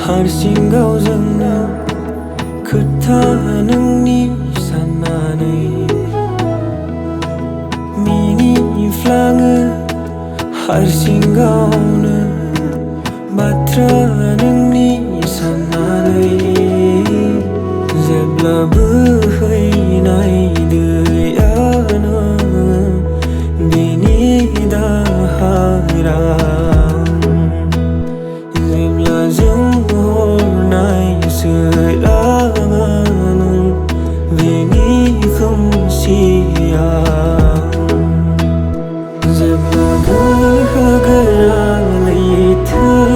हारसिं गावजोंनो खोथा नोंनि साननानै मिनिफ्लाङो हारसिं गावनो बाथ्रा नोंनि साननानै जेब्ला बोहैनाय दैयानो बेनि दाहारा जेब्ला जों हरनाय सोराङा नों बेनि खोमसिया जेब्ला गोहो गोरा लैथोआनो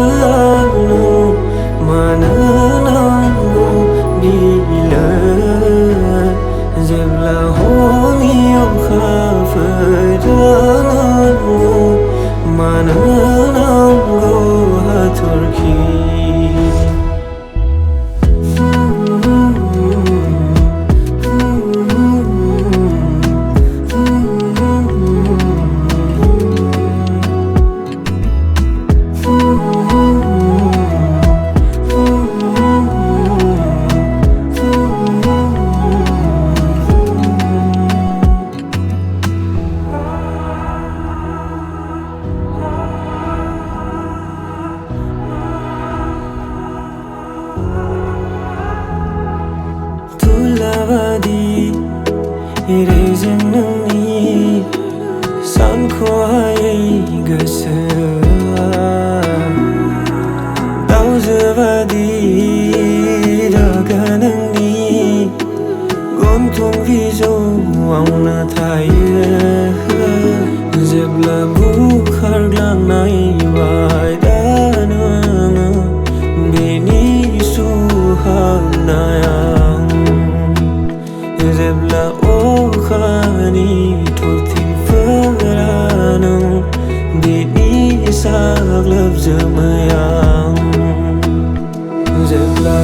मानो नांगौ बिलो जेब्ला हरनि अखाफोरा नांगौ मानो नांगौ हाथरखि तुलाबादि रेजें नोंनि सानख'हायै गोसोआ दावजोबादि रागा नोंनि गन्थं बिजौआवनो थायो जेब्ला बुखारलांनाय बायदा नोङो बेनि सुहाबनाया जेब्ला अखानि थरथिंफोरा नों बेनि साग्लोबजोबोआं जेब्ला